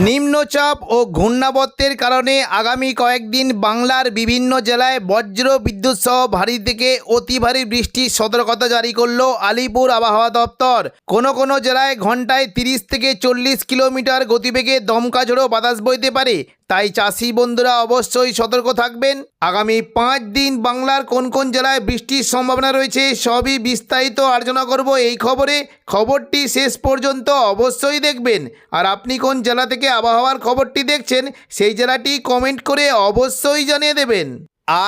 নিম্নচাপ ও ঘূর্ণাবর্তের কারণে আগামী কয়েকদিন বাংলার বিভিন্ন জেলায় বজ্র বিদ্যুৎ সহ ভারী থেকে অতি ভারী বৃষ্টির সতর্কতা জারি করল আলিপুর আবহাওয়া দপ্তর। কোনো জেলায় ঘন্টায় 30 থেকে 40 কিলোমিটার গতিবেগে দমকা ঝোড়ো বাতাস বইতে পারে, তাই চাষি বন্ধুরা অবশ্যই সতর্ক থাকবেন। আগামী 5 দিন বাংলার কোন জেলায় বৃষ্টির সম্ভাবনা রয়েছে সবই বিস্তারিত আলোচনা করব এই খবরটি শেষ পর্যন্ত অবশ্যই দেখবেন। আর আপনি কোন জেলা থেকে আবহাওয়ার খবরটি দেখছেন সেই জেলাটি কমেন্ট করে অবশ্যই জানিয়ে দেবেন।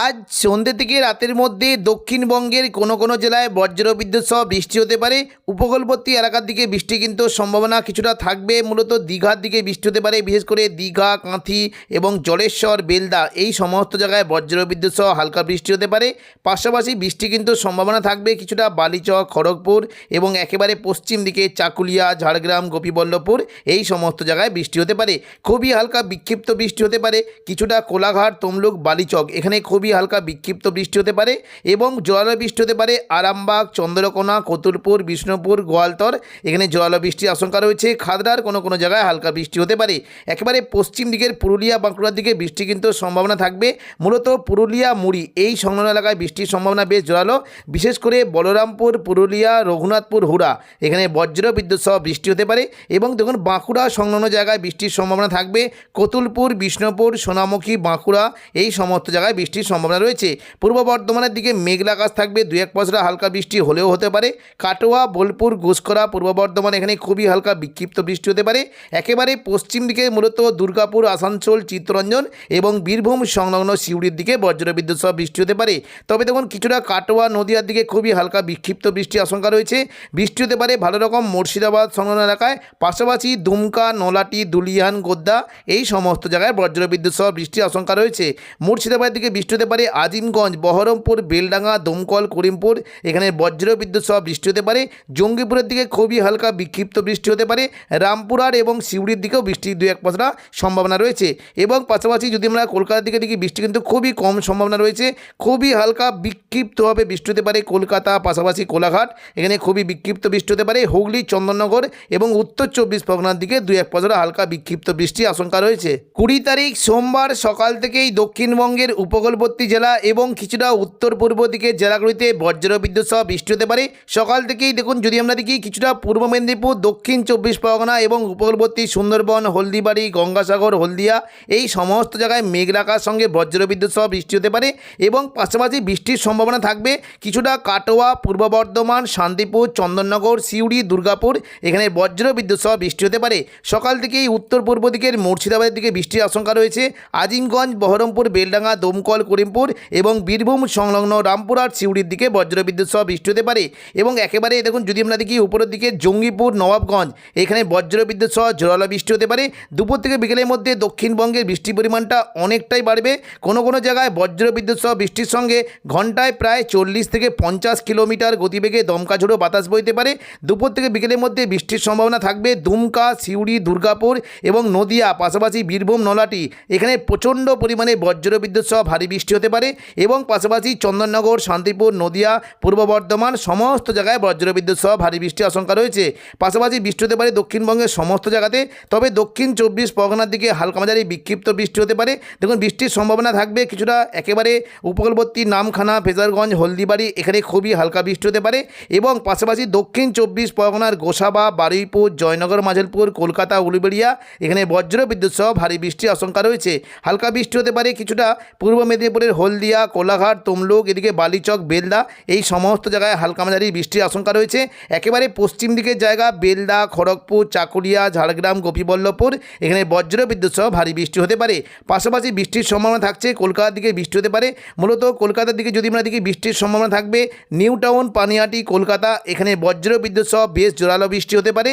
আজ সন্ধ্যে থেকে রাতের মধ্যে দক্ষিণবঙ্গের কোনো জেলায় বজ্রবিদ্যুৎ সহ বৃষ্টি হতে পারে। উপকূলবর্তী এলাকার দিকে বৃষ্টি কিন্তু সম্ভাবনা কিছুটা থাকবে। মূলত দীঘার দিকে বৃষ্টি হতে পারে, বিশেষ করে দীঘা, কাঁথি এবং জলেশ্বর, বেলদা এই সমস্ত জায়গায় বজ্রবিদ্যুৎ সহ হালকা বৃষ্টি হতে পারে। পাশাপাশি বৃষ্টি কিন্তু সম্ভাবনা থাকবে কিছুটা বালিচক, খড়গপুর এবং একেবারে পশ্চিম দিকে চাকুলিয়া, ঝাড়গ্রাম, গোপীবল্লভপুর এই সমস্ত জায়গায় বৃষ্টি হতে পারে। খুবই হালকা বিক্ষিপ্ত বৃষ্টি হতে পারে কিছুটা কোলাঘাট, তমলুক, বালিচক এখানে খুবই হালকা বিক্ষিপ্ত বৃষ্টি হতে পারে এবং জোরালো বৃষ্টি হতে পারে আরামবাগ, চন্দ্রকোনা, কতুলপুর, বিষ্ণুপুর, গোয়ালতর এখানে জোরালো বৃষ্টির আশঙ্কা রয়েছে। খাদড়ার কোনো জায়গায় হালকা বৃষ্টি হতে পারে। একেবারে পশ্চিম দিকের পুরুলিয়া, বাঁকুড়ার দিকে বৃষ্টি কিন্তু সম্ভাবনা থাকবে। মূলত পুরুলিয়া, মুড়ি এই সংলগ্ন এলাকায় বৃষ্টির সম্ভাবনা বেশ জোরালো, বিশেষ করে বলরামপুর, পুরুলিয়া, রঘুনাথপুর, হুড়া এখানে বজ্র বিদ্যুৎ সহ বৃষ্টি হতে পারে। এবং দেখুন বাঁকুড়া সংলগ্ন জায়গায় বৃষ্টির সম্ভাবনা থাকবে। কতুলপুর, বিষ্ণুপুর, সোনামুখী, বাঁকুড়া এই সমস্ত জায়গায় বৃষ্টির সম্ভাবনা রয়েছে। পূর্ব বর্ধমানের দিকে মেঘলা আকাশ থাকবে, 2-1 পশলা হালকা বৃষ্টি হলেও হতে পারে। কাটোয়া, বোলপুর, ঘুষকরা, পূর্ব বর্ধমান এখানে খুবই হালকা বিক্ষিপ্ত বৃষ্টি হতে পারে। একেবারে পশ্চিম দিকে মূলত দুর্গাপুর, আসানসোল, চিত্তরঞ্জন এবং বীরভূম সংলগ্ন সিউড়ির দিকে বজ্রবিদ্যুৎ সহ বৃষ্টি হতে পারে। তবে দেখুন কিছুটা কাটোয়া, নদিয়ার দিকে খুবই হালকা বিক্ষিপ্ত বৃষ্টির আশঙ্কা রয়েছে। বৃষ্টি হতে পারে ভালো রকম মুর্শিদাবাদ সংলগ্ন এলাকায়, পাশাপাশি দুমকা, নলাটি, দুলিয়ান, গোদ্দা এই সমস্ত জায়গায় বজ্রবিদ্যুৎ সহ বৃষ্টির আশঙ্কা রয়েছে। মুর্শিদাবাদের দিকে বৃষ্টি হতে পারে আজিমগঞ্জ, বহরমপুর, বেলডাঙ্গা, দমকল, করিমপুর এখানে বজ্রবিদ্যুৎ সহ বৃষ্টি হতে পারে। জঙ্গিপুরের দিকে খুবই হালকা বিক্ষিপ্ত বৃষ্টি হতে পারে। রামপুরহাট এবং সিউড়ির দিকেও বৃষ্টির 2-1 পশলা সম্ভাবনা রয়েছে। এবং পাশাপাশি যদি আমরা কলকাতার দিকে দেখি বৃষ্টি কিন্তু খুবই কম সম্ভাবনা রয়েছে। খুবই হালকা বিক্ষিপ্তভাবে বৃষ্টি হতে পারে কলকাতা, পাশাপাশি কোলাঘাট এখানে খুবই বিক্ষিপ্ত বৃষ্টি হতে পারে। হুগলি, চন্দননগর এবং উত্তর 24 পরগনার দিকে 2-1 পশলা হালকা বিক্ষিপ্ত বৃষ্টির আশঙ্কা রয়েছে। 20 তারিখ সোমবার সকাল থেকেই দক্ষিণবঙ্গের উপকূলবর্তী জেলা এবং কিছুটা উত্তর পূর্ব দিকের জেলাগুলিতে বজ্রবিদ্যুৎ সহ বৃষ্টি হতে পারে। সকাল থেকেই দেখুন যদি আমরা দেখি কিছুটা পূর্ব মেদিনীপুর, দক্ষিণ 24 পরগনা এবং উপকূলবর্তী সুন্দরবন, হলদিবাড়ি, গঙ্গাসাগর, হলদিয়া এই সমস্ত জায়গায় মেঘলা আকাশের সঙ্গে বজ্রবিদ্যুৎ সহ বৃষ্টি হতে পারে। এবং পাশাপাশি বৃষ্টির সম্ভাবনা থাকবে কিছুটা কাটোয়া, পূর্ব বর্ধমান, শান্তিপুর, চন্দননগর, সিউড়ি, দুর্গাপুর এখানে বজ্রবিদ্যুৎ সহ বৃষ্টি হতে পারে। সকাল থেকেই উত্তর পূর্ব দিকের মুর্শিদাবাদের দিকে বৃষ্টির আশঙ্কা রয়েছে। আজিমগঞ্জ, বহরমপুর, বেলডাঙ্গা, দমকল, করিমপুর এবং বীরভূম সংলগ্ন রামপুরহাট, সিউড়ির দিকে বজ্রবিদ্যুৎ সহ বৃষ্টি হতে পারে। এবং একেবারে দেখুন যদি আমরা দেখি উপরের দিকে জঙ্গিপুর, নবাবগঞ্জ এখানে বজ্রবিদ্যুৎ সহ জোরালো বৃষ্টি হতে পারে। দুপুর থেকে বিকেলের মধ্যে দক্ষিণবঙ্গের বৃষ্টির পরিমাণটা অনেকটাই বাড়বে। কোনো জায়গায় বজ্রবিদ্যুৎ সহ বৃষ্টির সঙ্গে ঘন্টায় প্রায় 40 থেকে 50 কিলোমিটার গতিবেগে দমকা ঝোড়ো বাতাস বইতে পারে। দুপুর থেকে বিকেলের মধ্যে বৃষ্টির সম্ভাবনা থাকবে দুমকা, সিউড়ি, দুর্গাপুর এবং নদিয়া, পাশাপাশি বীরভূম, নলাটি এখানে প্রচণ্ড পরিমাণে বজ্রবিদ্যুৎ সহ ভারী বৃষ্টি হতে পারে। এবং পাশাপাশি চন্দননগর, শান্তিপুর, নদিয়া, পূর্ব বর্ধমান সমস্ত জায়গায় বজ্রবিদ্যুৎ সহ ভারী বৃষ্টির আশঙ্কা রয়েছে। পাশাপাশি বৃষ্টি হতে পারে দক্ষিণবঙ্গের সমস্ত জায়গাতে, তবে দক্ষিণ 24 পরগনার দিকে হালকা মাঝারি বিক্ষিপ্ত বৃষ্টি হতে পারে। দেখুন বৃষ্টির সম্ভাবনা থাকবে কিছুটা একেবারে উপকূলবর্তী নামখানা, ফেজারগঞ্জ, হলদিবাড়ি এখানে খুবই হালকা বৃষ্টি হতে পারে। এবং পাশাপাশি দক্ষিণ 24 পরগনার গোসাবা, বারুইপুর, জয়নগর, মাঝেলপুর, কলকাতা, উলুবেড়িয়া এখানে বজ্রবিদ্যুৎ সহ ভারী বৃষ্টির আশঙ্কা রয়েছে। হালকা বৃষ্টি হতে পারে কিছুটা পূর্ব মেদিনীপুরের হলদিয়া, কোলাঘাট, তমলুক এদিকে বালিচক, বেলদা এই সমস্ত জায়গায় হালকা মাঝারি বৃষ্টির আশঙ্কা রয়েছে। একেবারে পশ্চিম দিকের জায়গা বেলদা, খড়গপুর, চাকুলিয়া, ঝাড়গ্রাম, গোপীবল্লভপুর এখানে বজ্রবিদ্যুৎ সহ ভারী বৃষ্টি হতে পারে। পাশাপাশি বৃষ্টির সম্ভাবনা থাকছে কলকাতার দিকে বৃষ্টি হতে পারে। মূলত কলকাতার দিকে যদি আমরা দেখি বৃষ্টির সম্ভাবনা থাকবে নিউ টাউন, পানিহাটি, কলকাতা এখানে বজ্রবিদ্যুৎ সহ বেশ জোরালো বৃষ্টি হতে পারে।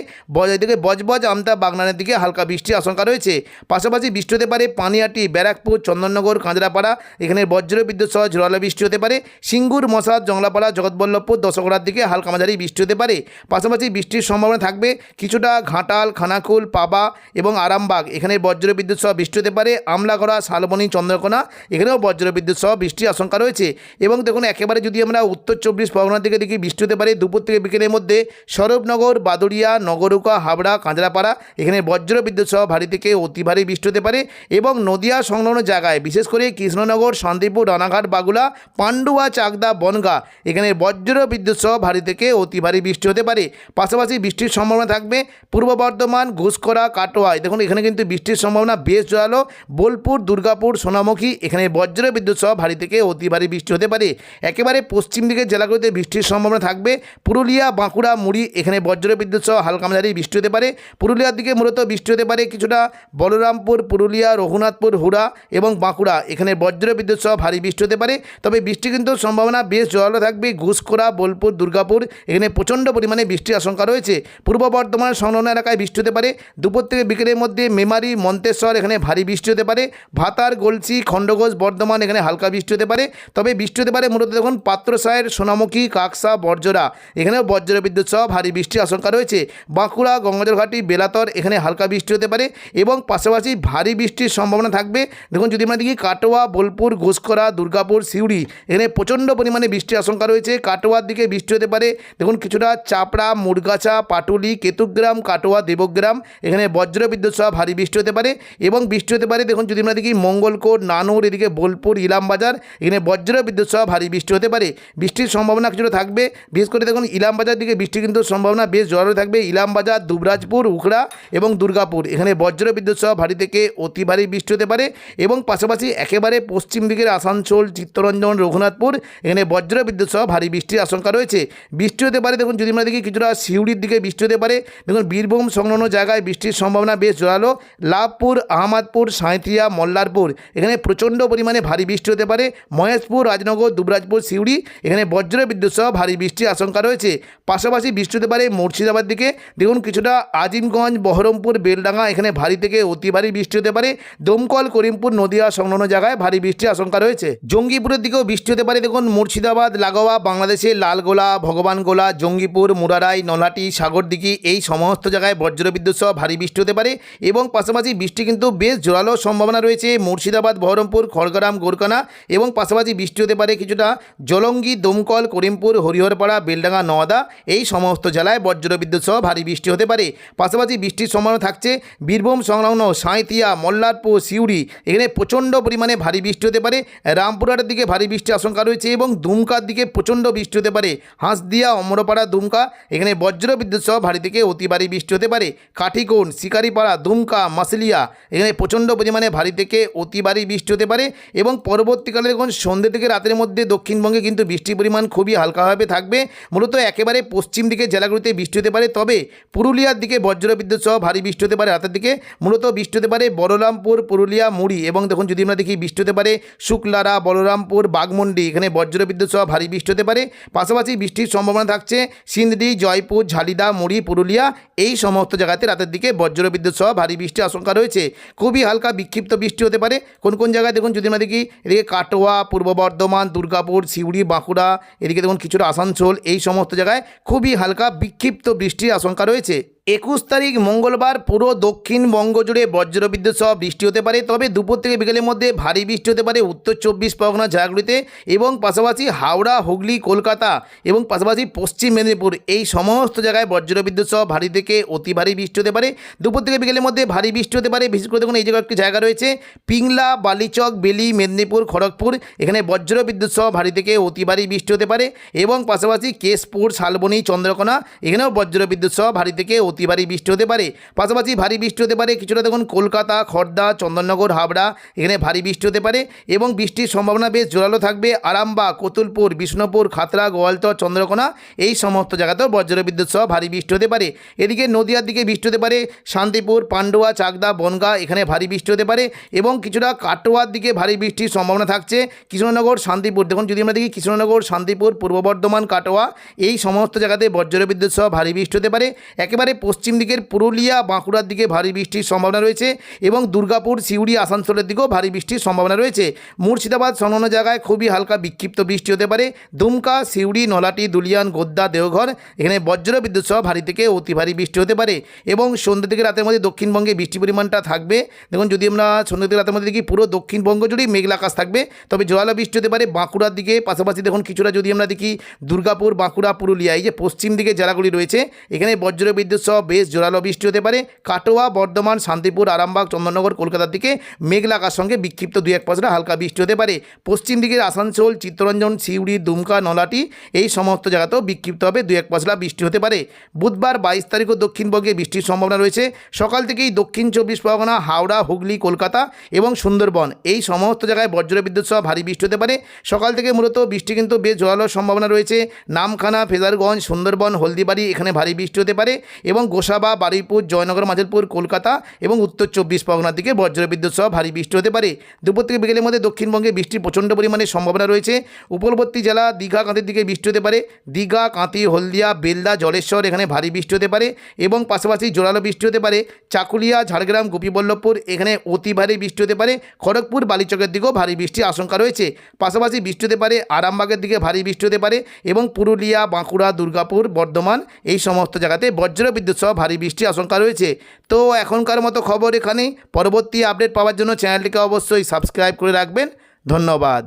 এদিকে বজবজ, আমতা, বাগনানের দিকে হালকা বৃষ্টির আশঙ্কা রয়েছে। পাশাপাশি বৃষ্টি হতে পারে পানিহাটি, ব্যারাকপুর, চন্দননগর, কাঁচরাপাড়া, এখানে বজ্র বিদ্যুৎ সহ ঝোড়ালো বৃষ্টি হতে পারে। সিঙ্গুর, মশাদ, জংলাপাড়া, জগৎবল্লভপুর, দশগড়ার দিকে হালকা মাঝারি বৃষ্টি হতে পারে। পাশাপাশি বৃষ্টির সম্ভাবনা থাকবে কিছুটা ঘাটাল, খানাকুল, পাবা এবং আরামবাগ, এখানে বজ্র বিদ্যুৎ সহ বৃষ্টি হতে পারে। আমলাগড়া, শালবনী, চন্দ্রকোনা, এখানেও বজ্র বিদ্যুৎ সহ বৃষ্টির আশঙ্কা রয়েছে। এবং দেখুন একেবারে যদি আমরা উত্তর 24 পরগনার দিকে দেখি, বৃষ্টি হতে পারে দুপুর থেকে বিকেলের মধ্যে সৌরভনগর, বাদুড়িয়া, নগরুকা, হাবড়া, কাঁচরাপাড়া, এখানে বজ্র বিদ্যুৎ সহ ভারী থেকে অতি ভারী বৃষ্টি হতে পারে। এবং নদিয়া সংলগ্ন জায়গায় বিশেষ করে কৃষ্ণনগর, শান্তিপুর, রানাঘাট, বাগুলা, পান্ডুয়া, চাকদা, বনগা, এখানে বজ্র বিদ্যুৎ সহ ভারী থেকে অতি ভারী বৃষ্টি হতে পারে। পাশাপাশি বৃষ্টির সম্ভাবনা থাকবে পূর্ব বর্ধমান, ঘুষকরা, কাটোয়ায়, দেখুন এখানে কিন্তু বৃষ্টির সম্ভাবনা বেশ জোরালো। বোলপুর, দুর্গাপুর, সোনামুখী, এখানে বজ্র বিদ্যুৎ সহ ভারী থেকে অতি ভারী বৃষ্টি হতে পারে। একেবারে পশ্চিম দিকের জেলাগুলিতে বৃষ্টির সম্ভাবনা থাকবে পুরুলিয়া, বাঁকুড়া, মুড়ি, এখানে বজ্র বিদ্যুৎ সহ হালকা মাঝারি বৃষ্টি হতে পারে। পুরুলিয়ার দিকে মূলত বৃষ্টি হতে পারে কিছুটা বলরামপুর, পুরুলিয়া, রঘুনাথপুর, হুড়া এবং বাঁকুড়া, এখানে বজ্র বিদ্যুৎ সহ ভারী বৃষ্টি হতে পারে। তবে বৃষ্টি কিন্তু সম্ভাবনা বেশ জোরালো থাকবে ঘুষকরা, বোলপুর, দুর্গাপুর, এখানে প্রচণ্ড পরিমাণে বৃষ্টির আশঙ্কা রয়েছে। পূর্ব বর্ধমানের সংলগ্ন এলাকায় বৃষ্টি হতে পারে দুপুর থেকে বিকেলের মধ্যে। মেমারি, মন্তেশ্বর, এখানে ভারী বৃষ্টি হতে পারে। ভাতার, গলসি, খণ্ডঘোষ, বর্ধমান, এখানে হালকা বৃষ্টি হতে পারে। তবে বৃষ্টি হতে পারে মূলত দেখুন পাত্রসায়ের, সোনামুখী, কাকসা, বর্জরা, এখানেও বজ্র বিদ্যুৎ সহ ভারী বৃষ্টির আশঙ্কা রয়েছে। বাঁকুড়া, গঙ্গাজলঘাটি, বেলাতর, এখানে হালকা বৃষ্টি হতে পারে। এবং পাশাপাশি ভারী বৃষ্টির সম্ভাবনা থাকবে দেখুন যদি আমরা দেখি কাটোয়া, বোলপুর, ঘুষকরা, দুর্গাপুর, সিউড়ি, এখানে প্রচণ্ড পরিমাণে বৃষ্টির আশঙ্কা রয়েছে। কাটোয়ার দিকে বৃষ্টি হতে পারে দেখুন কিছুটা চাপড়া, মুরগাছা, পাটুলি, কেতুগ্রাম, কাটোয়া, দেবগ্রাম, এখানে বজ্র বিদ্যুৎ সহ ভারী বৃষ্টি হতে পারে। এবং বৃষ্টি হতে পারে দেখুন যদি আমরা দেখি মঙ্গলকোট, নানুর, এদিকে বোলপুর, ইলামবাজার, এখানে বজ্র বিদ্যুৎ সহ ভারী বৃষ্টি হতে পারে। বৃষ্টির সম্ভাবনা কিছুটা থাকবে, বিশেষ করে দেখুন ইলামবাজার দিকে বৃষ্টি কিন্তু সম্ভাবনা বেশ জোরালো থাকবে। ইলামবাজার, দুবরাজপুর, উখড়া এবং দুর্গাপুর, এখানে বজ্র বিদ্যুৎ সহ ভারী থেকে অতি ভারী বৃষ্টি হতে পারে। এবং পাশাপাশি একেবারে পশ্চিম দিকের আসানসোল, চিত্তরঞ্জন, রঘুনাথপুর, এখানে বজ্র বিদ্যুৎ সহ ভারী বৃষ্টির আশঙ্কা রয়েছে। বৃষ্টি হতে পারে দেখুন যদি আমরা দেখি কিছুটা সিউড়ির দিকে বৃষ্টি হতে পারে দেখুন বীরভূম সংলগ্ন জায়গায় বৃষ্টির সম্ভাবনা বেশ জোরালো। লাভপুর, আহমদপুর, সাঁইথিয়া, মল্লারপুর, এখানে প্রচণ্ড পরিমাণে ভারী বৃষ্টি হতে পারে। মহেশপুর, রাজনগর, দুবরাজপুর, সিউড়ি, এখানে বজ্র বিদ্যুৎ সহ ভারী বৃষ্টির আশঙ্কা রয়েছে। পাশাপাশি বৃষ্টি হতে পারে মুর্শিদাবাদ দিকে দেখুন কিছুটা আজিমগঞ্জ, বহরমপুর, বেলডাঙ্গা, এখানে ভারী থেকে অতি ভারী বৃষ্টি হতে পারে। দমকল, করিমপুর, নদিয়া সংলগ্ন জায়গায় ভারী বৃষ্টির আশঙ্কা রয়েছে। জঙ্গিপুরের দিকেও বৃষ্টি হতে পারে দেখুন মুর্শিদাবাদ লাগোয়া বাংলাদেশের লালগোলা, ভগবানগোলা, জঙ্গিপুর, মুরারাই, নলহাটি, সাগরদিঘি, এই সমস্ত জায়গায় বজ্র বিদ্যুৎ সহ ভারী বৃষ্টি হতে পারে। এবং পাশাপাশি বৃষ্টি কিন্তু বেশ জোরালো সম্ভাবনা রয়েছে মুর্শিদাবাদ, বহরমপুর, খড়গ্রাম, গোরকানা, এবং পাশাপাশি বৃষ্টি হতে পারে কিছুটা জলঙ্গি, দমকল, করিমপুর, হরিহরপাড়া, বেলডাঙ্গা, নওয়াদা, এই সমস্ত জেলায় বজ্র বিদ্যুৎ সহ ভারী বৃষ্টি হতে পারে। পাশাপাশি বৃষ্টির সম্ভাবনা থাকছে বীরভূম সংলগ্ন সাঁইথিয়া, মল্লারপুর, সিউড়ি, এখানে প্রচণ্ড পরিমাণে ভারী বৃষ্টি হতে পারে। রামপুরহাটের দিকে ভারী বৃষ্টির আশঙ্কা রয়েছে এবং দুমকার দিকে প্রচণ্ড বৃষ্টি হতে পারে। হাঁসদিয়া, অমরপাড়া, দুমকা, এখানে বজ্র বিদ্যুৎ সহ ভারী থেকে অতি ভারী বৃষ্টি হতে পারে। কাঠিকোণ, শিকারিপাড়া, দুমকা, মাসলিয়া, এখানে প্রচণ্ড পরিমাণে ভারী থেকে অতি ভারী বৃষ্টি হতে পারে। এবং পরবর্তীকালে দেখুন সন্ধ্যে থেকে রাতের মধ্যে দক্ষিণবঙ্গে কিন্তু বৃষ্টির পরিমাণ খুবই হালকাভাবে থাকবে। মূলত একেবারে পশ্চিম দিকের জেলাগুলিতে বৃষ্টি হতে পারে। তবে পুরুলিয়ার দিকে বজ্র বিদ্যুৎ সহ ভারী বৃষ্টি হতে পারে রাতের দিকে। মূলত বৃষ্টি হতে পারে বলরামপুর, পুরুলিয়া, মুড়ি, এবং দেখুন যদি আমরা দেখি বৃষ্টি হতে পারে শুক্লারা, বলরামপুর, বাগমন্ডি, এখানে বজ্র বিদ্যুৎ সহ ভারী বৃষ্টি হতে পারে। পাশাপাশি বৃষ্টির সম্ভাবনা থাকছে সিন্ধি, জয়পুর, ঝালিদা, মুড়ি, পুরুলিয়া, এই সমস্ত জায়গাতে রাতের দিকে বজ্র বিদ্যুৎ সহ ভারী বৃষ্টির আশঙ্কা রয়েছে। খুবই হালকা বিক্ষিপ্ত বৃষ্টি হতে পারে কোন কোন জায়গায় দেখুন যদি আমরা দেখি এদিকে কাটোয়া, পূর্ব বর্ধমান, দুর্গাপুর, সিউড়ি, বাঁকুড়া, এদিকে দেখুন কিছুটা আসানসোল, এই সমস্ত জায়গায় খুবই হালকা বিক্ষিপ্ত বৃষ্টির আশঙ্কা রয়েছে। 21 তারিখ মঙ্গলবার পুরো দক্ষিণবঙ্গ জুড়ে বজ্রবিদ্যুৎ সহ বৃষ্টি হতে পারে। তবে দুপুর থেকে বিকেলের মধ্যে ভারী বৃষ্টি হতে পারে উত্তর 24 পরগনা জেলাগুলিতে, এবং পাশাপাশি হাওড়া, হুগলি, কলকাতা এবং পাশাপাশি পশ্চিম মেদিনীপুর, এই সমস্ত জায়গায় বজ্রবিদ্যুৎ সহ ভারী থেকে অতি ভারী বৃষ্টি হতে পারে। দুপুর থেকে বিকেলের মধ্যে ভারী বৃষ্টি হতে পারে। বিশেষ করে দেখুন এই জায়গায় একটি জায়গা রয়েছে পিংলা, বালিচক, বেলি, মেদিনীপুর, খড়গপুর, এখানে বজ্রবিদ্যুৎ সহ ভারী থেকে অতি ভারী বৃষ্টি হতে পারে। এবং পাশাপাশি কেশপুর, শালবনী, চন্দ্রকোনা, এখানেও বজ্রবিদ্যুৎ সহ ভারী থেকে অতি ভারী বৃষ্টি হতে পারে। পাশাপাশি ভারী বৃষ্টি হতে পারে কিছুটা দেখুন কলকাতা, খড়দা, চন্দননগর, হাবড়া, এখানে ভারী বৃষ্টি হতে পারে। এবং বৃষ্টির সম্ভাবনা বেশ জোরালো থাকবে আরামবাগ, কতুলপুর, বিষ্ণুপুর, খাতড়া, গোয়ালতর, চন্দ্রকোনা, এই সমস্ত জায়গাতেও বজ্রবিদ্যুৎ সহ ভারী বৃষ্টি হতে পারে। এদিকে নদিয়ার দিকে বৃষ্টি হতে পারে শান্তিপুর, পান্ডুয়া, চাকদা, বনগা, এখানে ভারী বৃষ্টি হতে পারে। এবং কিছুটা কাটোয়ার দিকে ভারী বৃষ্টির সম্ভাবনা থাকছে কৃষ্ণনগর, শান্তিপুর, দেখুন যদি আমরা দেখি কৃষ্ণনগর, শান্তিপুর, পূর্ব বর্ধমান, কাটোয়া, এই সমস্ত জায়গাতে বজ্রবিদ্যুৎ সহ ভারী বৃষ্টি হতে পারে। একেবারে পশ্চিম দিকের পুরুলিয়া বাঁকুড়ার দিকে ভারী বৃষ্টির সম্ভাবনা রয়েছে এবং দুর্গাপুর সিউড়ি আসানসোলের দিকেও ভারী বৃষ্টির সম্ভাবনা রয়েছে। মুর্শিদাবাদ সংলগ্ন জায়গায় খুবই হালকা বিক্ষিপ্ত বৃষ্টি হতে পারে। দুমকা, সিউড়ি, নলাটি, দুলিয়ান, গোদ্দা, দেওঘর এখানে বজ্র বিদ্যুৎ সহ ভারী থেকে অতি ভারী বৃষ্টি হতে পারে এবং সন্ধ্যা থেকে রাতের মধ্যে দক্ষিণবঙ্গে বৃষ্টির পরিমাণটা থাকবে। দেখুন, যদি আমরা সন্ধ্যা থেকে রাতের মধ্যে দেখি পুরো দক্ষিণবঙ্গ জুড়েই মেঘলা আকাশ থাকবে, তবে জোরালো বৃষ্টি হতে পারে বাঁকুড়ার দিকে। পাশাপাশি দেখুন কিছুটা যদি আমরা দেখি দুর্গাপুর, বাঁকুড়া, পুরুলিয়া এই যে পশ্চিম দিকে জেলাগুলি রয়েছে এখানে বজ্র বিদ্যুৎ সহ বেশ জোরালো বৃষ্টি হতে পারে। কাটোয়া, বর্ধমান, শান্তিপুর, আরামবাগ, চন্দননগর, কলকাতার দিকে মেঘলা আকাশ সঙ্গে বিক্ষিপ্ত 2-1 পশলা হালকা বৃষ্টি হতে পারে। পশ্চিম দিকের আসানসোল, চিত্তরঞ্জন, সিউড়ি, দুমকা, নলাটি এই সমস্ত জায়গাতেও বিক্ষিপ্তভাবে 2-1 পশলা বৃষ্টি হতে পারে। বুধবার 22 তারিখও দক্ষিণবঙ্গে বৃষ্টির সম্ভাবনা রয়েছে। সকাল থেকেই দক্ষিণ 24 পরগনা, হাওড়া, হুগলি, কলকাতা এবং সুন্দরবন এই সমস্ত জায়গায় বজ্র বিদ্যুৎ সহ ভারী বৃষ্টি হতে পারে। সকাল থেকে মূলত বৃষ্টি কিন্তু বেশ জোরালো সম্ভাবনা রয়েছে। নামখানা, ফেজারগঞ্জ, সুন্দরবন, হলদিবাড়ি এখানে ভারী বৃষ্টি হতে পারে এবং গোসাবা, বারুইপুর, জয়নগর, মাঝেরপুর, কলকাতা এবং উত্তর 24 পরগনার দিকে বজ্র বিদ্যুৎ সহ ভারী বৃষ্টি হতে পারে। দুপুর থেকে বিকেলের মধ্যে দক্ষিণবঙ্গে বৃষ্টির প্রচণ্ড পরিমাণে সম্ভাবনা রয়েছে। উপকূলবর্তী জেলা দীঘা, কাঁতির দিকে বৃষ্টি হতে পারে। দীঘা, কাঁতি, হলদিয়া, বেলদা, জলেশ্বর এখানে ভারী বৃষ্টি হতে পারে এবং পাশাপাশি জোরালো বৃষ্টি হতে পারে। চাকুলিয়া, ঝাড়গ্রাম, গোপীবল্লভপুর এখানে অতি ভারী বৃষ্টি হতে পারে। খড়গপুর, বালিচকের দিকেও ভারী বৃষ্টির আশঙ্কা রয়েছে। পাশাপাশি বৃষ্টি হতে পারে আরামবাগের দিকে ভারী বৃষ্টি হতে পারে এবং পুরুলিয়া, বাঁকুড়া, দুর্গাপুর, বর্ধমান এই সমস্ত জায়গাতে বজ্র বিদ্যুৎ সহ ভারী বৃষ্টির আশঙ্কা রয়েছে। তো এখনকার মতো খবর এখানেই। পরবর্তী আপডেট পাওয়ার জন্য চ্যানেলটিকে অবশ্যই সাবস্ক্রাইব করে রাখবেন। ধন্যবাদ।